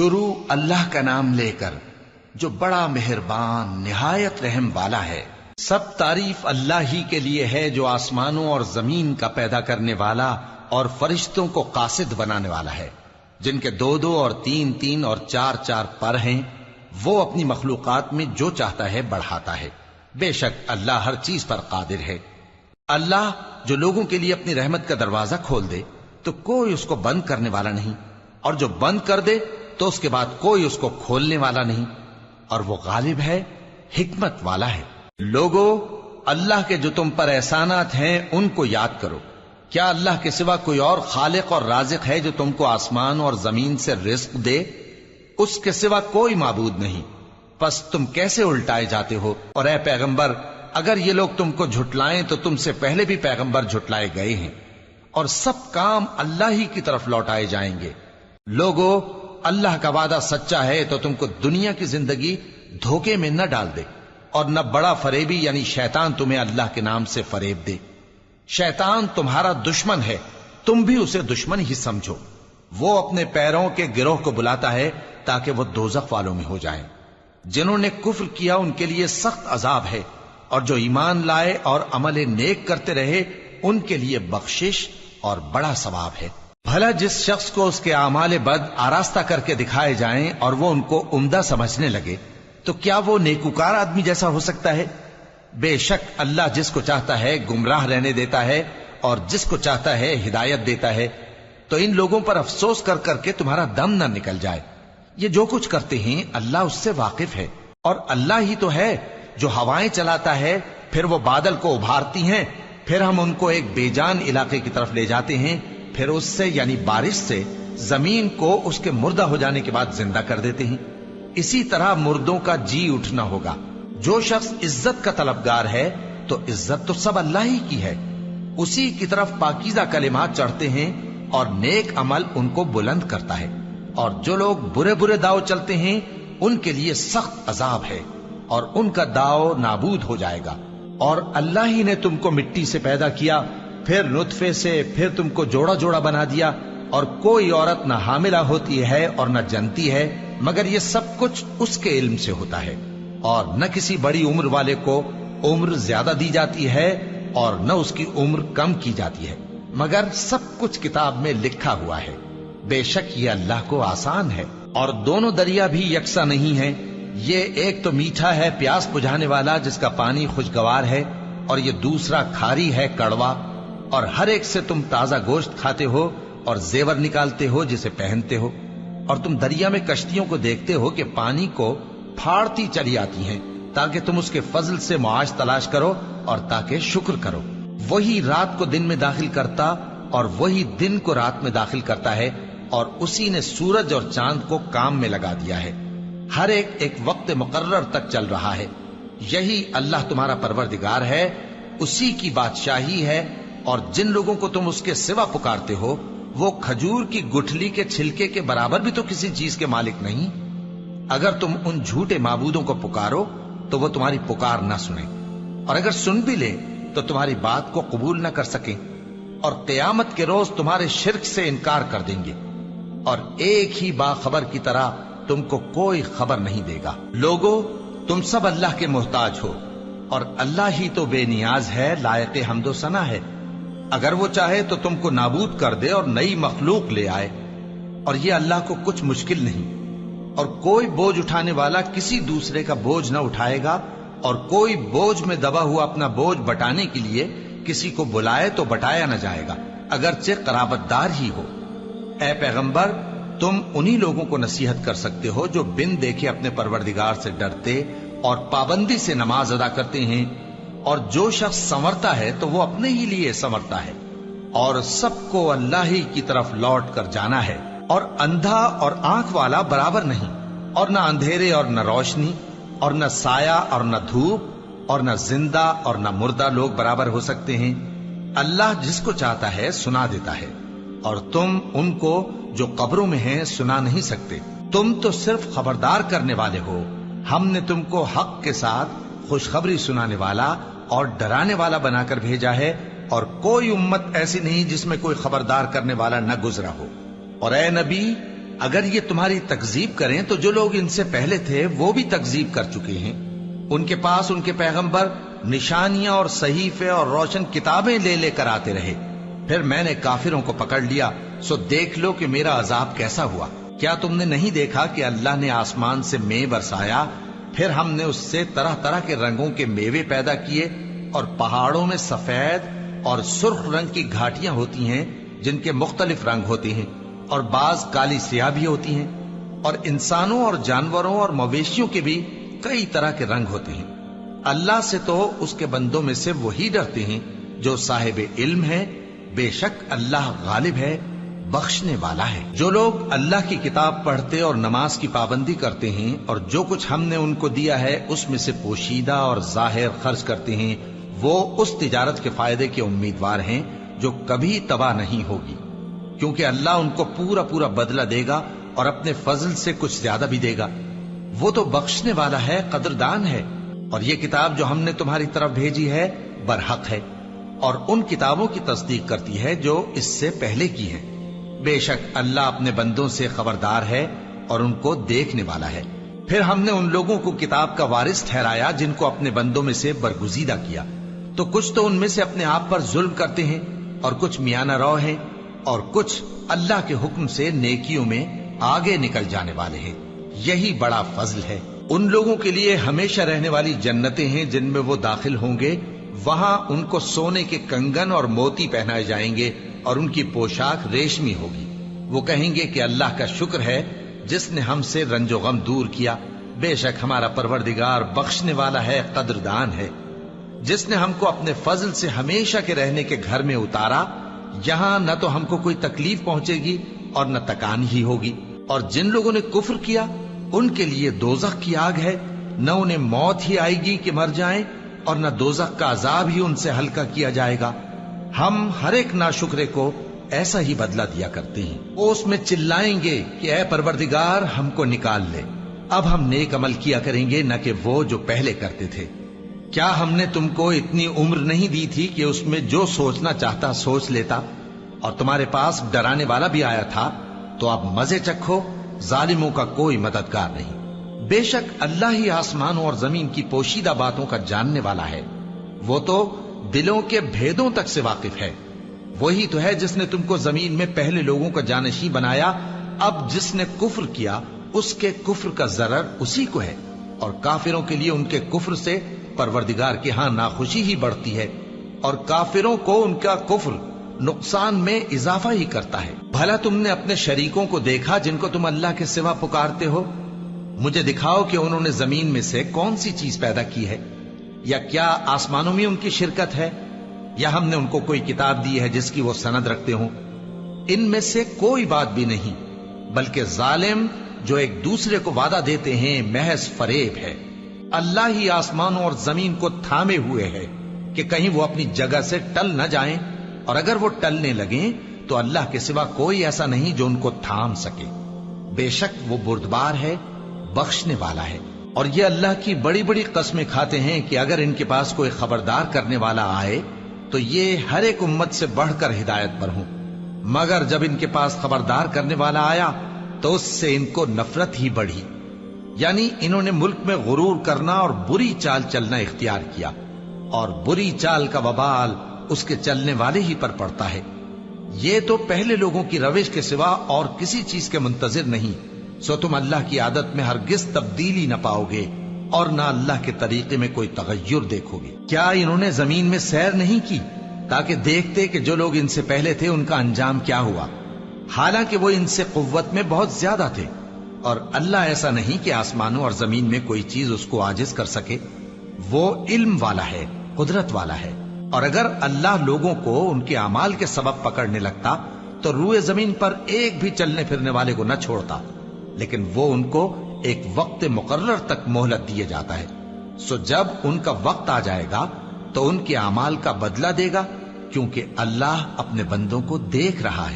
شروع اللہ کا نام لے کر جو بڑا مہربان نہایت رحم والا ہے۔ سب تعریف اللہ ہی کے لیے ہے جو آسمانوں اور زمین کا پیدا کرنے والا اور فرشتوں کو قاصد بنانے والا ہے، جن کے 2 اور 3 اور 4 پر ہیں۔ وہ اپنی مخلوقات میں جو چاہتا ہے بڑھاتا ہے، بے شک اللہ ہر چیز پر قادر ہے۔ اللہ جو لوگوں کے لیے اپنی رحمت کا دروازہ کھول دے تو کوئی اس کو بند کرنے والا نہیں، اور جو بند کر دے تو اس کے بعد کوئی اس کو کھولنے والا نہیں، اور وہ غالب ہے، حکمت والا ہے۔ لوگو، اللہ کے جو تم پر احسانات ہیں ان کو یاد کرو۔ کیا اللہ کے سوا کوئی اور خالق اور رازق ہے جو تم کو آسمان اور زمین سے رزق دے؟ اس کے سوا کوئی معبود نہیں، پس تم کیسے الٹائے جاتے ہو؟ اور اے پیغمبر، اگر یہ لوگ تم کو جھٹلائیں تو تم سے پہلے بھی پیغمبر جھٹلائے گئے ہیں، اور سب کام اللہ ہی کی طرف لوٹائے جائیں گے۔ لوگو، اللہ کا وعدہ سچا ہے تو تم کو دنیا کی زندگی دھوکے میں نہ ڈال دے، اور نہ بڑا فریبی یعنی شیطان تمہیں اللہ کے نام سے فریب دے۔ شیطان تمہارا دشمن ہے، تم بھی اسے دشمن ہی سمجھو۔ وہ اپنے پیروں کے گروہ کو بلاتا ہے تاکہ وہ دوزخ والوں میں ہو جائیں۔ جنہوں نے کفر کیا ان کے لیے سخت عذاب ہے، اور جو ایمان لائے اور عمل نیک کرتے رہے ان کے لیے بخشش اور بڑا ثواب ہے۔ بھلا جس شخص کو اس کے اعمال بد آراستہ کر کے دکھائے جائیں اور وہ ان کو عمدہ سمجھنے لگے تو کیا وہ نیکوکار آدمی جیسا ہو سکتا ہے؟ بے شک اللہ جس کو چاہتا ہے گمراہ رہنے دیتا ہے اور جس کو چاہتا ہے ہدایت دیتا ہے۔ تو ان لوگوں پر افسوس کر کر کے تمہارا دم نہ نکل جائے۔ یہ جو کچھ کرتے ہیں اللہ اس سے واقف ہے، اور اللہ ہی تو ہے جو ہوائیں چلاتا ہے، پھر وہ بادل کو ابھارتی ہیں، پھر ہم ان کو ایک بے جان علاقے کی طرف لے جاتے ہیں، پھر اس سے یعنی بارش سے زمین کو اس کے مردہ ہو جانے کے بعد زندہ کر دیتے ہیں۔ اسی طرح مردوں کا جی اٹھنا ہوگا۔ جو شخص عزت کا طلبگار ہے تو عزت تو سب اللہ ہی کی ہے، اسی کی طرف پاکیزہ کلمات چڑھتے ہیں اور نیک عمل ان کو بلند کرتا ہے، اور جو لوگ برے برے داؤ چلتے ہیں ان کے لیے سخت عذاب ہے، اور ان کا داؤ نابود ہو جائے گا۔ اور اللہ ہی نے تم کو مٹی سے پیدا کیا، پھر نطفے سے، پھر تم کو جوڑا جوڑا بنا دیا، اور کوئی عورت نہ حاملہ ہوتی ہے اور نہ جنتی ہے، مگر یہ سب کچھ اس کے علم سے ہوتا ہے۔ اور نہ کسی بڑی عمر والے کو عمر زیادہ دی جاتی ہے اور نہ اس کی عمر کم کی جاتی ہے، مگر سب کچھ کتاب میں لکھا ہوا ہے۔ بے شک یہ اللہ کو آسان ہے۔ اور دونوں دریا بھی یکساں نہیں ہیں، یہ ایک تو میٹھا ہے پیاس بجھانے والا جس کا پانی خوشگوار ہے، اور یہ دوسرا کھاری ہے کڑوا، اور ہر ایک سے تم تازہ گوشت کھاتے ہو اور زیور نکالتے ہو جسے پہنتے ہو۔ اور تم دریا میں کشتیوں کو دیکھتے ہو کہ پانی کو پھاڑتی چلی آتی ہیں تاکہ تم اس کے فضل سے معاش تلاش کرو اور تاکہ شکر کرو۔ وہی رات کو دن میں داخل کرتا اور وہی دن کو رات میں داخل کرتا ہے، اور اسی نے سورج اور چاند کو کام میں لگا دیا ہے، ہر ایک ایک وقت مقرر تک چل رہا ہے۔ یہی اللہ تمہارا پروردگار ہے، اسی کی بادشاہی ہے۔ اور جن لوگوں کو تم اس کے سوا پکارتے ہو وہ کھجور کی گٹھلی کے چھلکے کے برابر بھی تو کسی چیز کے مالک نہیں۔ اگر تم ان جھوٹے معبودوں کو پکارو تو وہ تمہاری پکار نہ سنیں، اور اگر سن بھی لے تو تمہاری بات کو قبول نہ کر سکیں، اور قیامت کے روز تمہارے شرک سے انکار کر دیں گے، اور ایک ہی باخبر کی طرح تم کو کوئی خبر نہیں دے گا۔ لوگو، تم سب اللہ کے محتاج ہو، اور اللہ ہی تو بے نیاز ہے، لائق حمد و ثنا ہے۔ اگر وہ چاہے تو تم کو نابود کر دے اور نئی مخلوق لے آئے، اور یہ اللہ کو کچھ مشکل نہیں۔ اور کوئی بوجھ اٹھانے والا کسی دوسرے کا بوجھ نہ اٹھائے گا، اور کوئی بوجھ میں دبا ہوا اپنا بوجھ بٹانے کے لیے کسی کو بلائے تو بٹایا نہ جائے گا، اگرچہ قرابت دار ہی ہو۔ اے پیغمبر، تم انہی لوگوں کو نصیحت کر سکتے ہو جو بن دیکھے اپنے پروردگار سے ڈرتے اور پابندی سے نماز ادا کرتے ہیں، اور جو شخص سنورتا ہے تو وہ اپنے ہی لیے سنورتا ہے، اور سب کو اللہ ہی کی طرف لوٹ کر جانا ہے۔ اور اندھا اور آنکھ والا برابر نہیں، اور نہ اندھیرے اور نہ روشنی، اور نہ سایہ اور نہ دھوپ، اور نہ زندہ اور نہ مردہ لوگ برابر ہو سکتے ہیں۔ اللہ جس کو چاہتا ہے سنا دیتا ہے، اور تم ان کو جو قبروں میں ہیں سنا نہیں سکتے۔ تم تو صرف خبردار کرنے والے ہو، ہم نے تم کو حق کے ساتھ خوشخبری سنانے والا اور ڈرانے والا بنا کر بھیجا ہے، اور کوئی امت ایسی نہیں جس میں کوئی خبردار کرنے والا نہ گزرا ہو۔ اور اے نبی، اگر یہ تمہاری تکذیب کریں تو جو لوگ ان سے پہلے تھے وہ بھی تکذیب کر چکے ہیں. ان کے پاس ان کے پیغمبر نشانیاں اور صحیفے اور روشن کتابیں لے لے کر آتے رہے. پھر میں نے کافروں کو پکڑ لیا، سو دیکھ لو کہ میرا عذاب کیسا ہوا. کیا تم نے نہیں دیکھا کہ اللہ نے آسمان سے مے برسایا، پھر ہم نے اس سے طرح طرح کے رنگوں کے میوے پیدا کیے، اور پہاڑوں میں سفید اور سرخ رنگ کی گھاٹیاں ہوتی ہیں جن کے مختلف رنگ ہوتے ہیں، اور بعض کالی سیاہ بھی ہوتی ہیں، اور انسانوں اور جانوروں اور مویشیوں کے بھی کئی طرح کے رنگ ہوتے ہیں. اللہ سے تو اس کے بندوں میں سے وہی ڈرتے ہیں جو صاحب علم ہے. بے شک اللہ غالب ہے، بخشنے والا ہے. جو لوگ اللہ کی کتاب پڑھتے اور نماز کی پابندی کرتے ہیں اور جو کچھ ہم نے ان کو دیا ہے اس میں سے پوشیدہ اور ظاہر خرچ کرتے ہیں، وہ اس تجارت کے فائدے کے امیدوار ہیں جو کبھی تباہ نہیں ہوگی، کیونکہ اللہ ان کو پورا پورا بدلہ دے گا اور اپنے فضل سے کچھ زیادہ بھی دے گا. وہ تو بخشنے والا ہے، قدردان ہے. اور یہ کتاب جو ہم نے تمہاری طرف بھیجی ہے برحق ہے، اور ان کتابوں کی تصدیق کرتی ہے جو اس سے پہلے کی ہیں. بے شک اللہ اپنے بندوں سے خبردار ہے اور ان کو دیکھنے والا ہے. پھر ہم نے ان لوگوں کو کتاب کا وارث ٹھہرایا جن کو اپنے بندوں میں سے برگزیدہ کیا، تو کچھ تو ان میں سے اپنے آپ پر ظلم کرتے ہیں اور کچھ میانہ رو ہیں، اور کچھ اللہ کے حکم سے نیکیوں میں آگے نکل جانے والے ہیں. یہی بڑا فضل ہے. ان لوگوں کے لیے ہمیشہ رہنے والی جنتیں ہیں جن میں وہ داخل ہوں گے. وہاں ان کو سونے کے کنگن اور موتی پہنائے جائیں گے اور ان کی پوشاک ریشمی ہوگی. وہ کہیں گے کہ اللہ کا شکر ہے جس نے ہم سے رنج و غم دور کیا. بے شک ہمارا پروردگار بخشنے والا ہے، قدردان ہے. جس نے ہم کو اپنے فضل سے ہمیشہ کے رہنے کے گھر میں اتارا، یہاں نہ تو ہم کو کوئی تکلیف پہنچے گی اور نہ تکان ہی ہوگی. اور جن لوگوں نے کفر کیا ان کے لیے دوزخ کی آگ ہے، نہ انہیں موت ہی آئے گی کہ مر جائیں، اور نہ دوزخ کا عذاب ہی ان سے ہلکا کیا جائے گا. ہم ہر ایک ناشکرے کو ایسا ہی بدلہ دیا کرتے ہیں. وہ اس میں چلائیں گے کہ اے پروردگار ہم کو نکال لے، اب ہم نیک عمل کیا کریں گے نہ کہ وہ جو پہلے کرتے تھے. کیا ہم نے تم کو اتنی عمر نہیں دی تھی کہ اس میں جو سوچنا چاہتا سوچ لیتا؟ اور تمہارے پاس ڈرانے والا بھی آیا تھا، تو اب مزے چکھو، ظالموں کا کوئی مددگار نہیں. بے شک اللہ ہی آسمانوں اور زمین کی پوشیدہ باتوں کا جاننے والا ہے. وہ تو دلوں کے بھیدوں تک سے واقف ہے. وہی تو ہے جس نے تم کو زمین میں پہلے لوگوں کا جانشین بنایا. اب جس نے کفر کیا اس کے کفر کا ضرر اسی کو ہے، اور کافروں کے لیے ان کے کفر سے پروردگار کے ہاں ناخوشی ہی بڑھتی ہے، اور کافروں کو ان کا کفر نقصان میں اضافہ ہی کرتا ہے. بھلا تم نے اپنے شریکوں کو دیکھا جن کو تم اللہ کے سوا پکارتے ہو؟ مجھے دکھاؤ کہ انہوں نے زمین میں سے کون سی چیز پیدا کی ہے، یا کیا آسمانوں میں ان کی شرکت ہے، یا ہم نے ان کو کوئی کتاب دی ہے جس کی وہ سند رکھتے ہوں؟ ان میں سے کوئی بات بھی نہیں، بلکہ ظالم جو ایک دوسرے کو وعدہ دیتے ہیں محض فریب ہے. اللہ ہی آسمانوں اور زمین کو تھامے ہوئے ہے کہ کہیں وہ اپنی جگہ سے ٹل نہ جائیں، اور اگر وہ ٹلنے لگیں تو اللہ کے سوا کوئی ایسا نہیں جو ان کو تھام سکے. بے شک وہ بردبار ہے، بخشنے والا ہے. اور یہ اللہ کی بڑی بڑی قسمیں کھاتے ہیں کہ اگر ان کے پاس کوئی خبردار کرنے والا آئے تو یہ ہر ایک امت سے بڑھ کر ہدایت پر ہوں، مگر جب ان کے پاس خبردار کرنے والا آیا تو اس سے ان کو نفرت ہی بڑھی. یعنی انہوں نے ملک میں غرور کرنا اور بری چال چلنا اختیار کیا، اور بری چال کا وبال اس کے چلنے والے ہی پر پڑتا ہے. یہ تو پہلے لوگوں کی روش کے سوا اور کسی چیز کے منتظر نہیں، سو تم اللہ کی عادت میں ہرگز تبدیلی نہ پاؤ گے اور نہ اللہ کے طریقے میں کوئی تغیر دیکھو گے. کیا انہوں نے زمین میں سیر نہیں کی تاکہ دیکھتے کہ جو لوگ ان سے پہلے تھے ان کا انجام کیا ہوا، حالانکہ وہ ان سے قوت میں بہت زیادہ تھے. اور اللہ ایسا نہیں کہ آسمانوں اور زمین میں کوئی چیز اس کو عاجز کر سکے. وہ علم والا ہے، قدرت والا ہے. اور اگر اللہ لوگوں کو ان کے اعمال کے سبب پکڑنے لگتا تو روئے زمین پر ایک بھی چلنے پھرنے والے کو نہ چھوڑتا، لیکن وہ ان کو ایک وقت مقرر تک مہلت دیے جاتا ہے. سو جب ان کا وقت آ جائے گا تو ان کے اعمال کا بدلہ دے گا، کیونکہ اللہ اپنے بندوں کو دیکھ رہا ہے.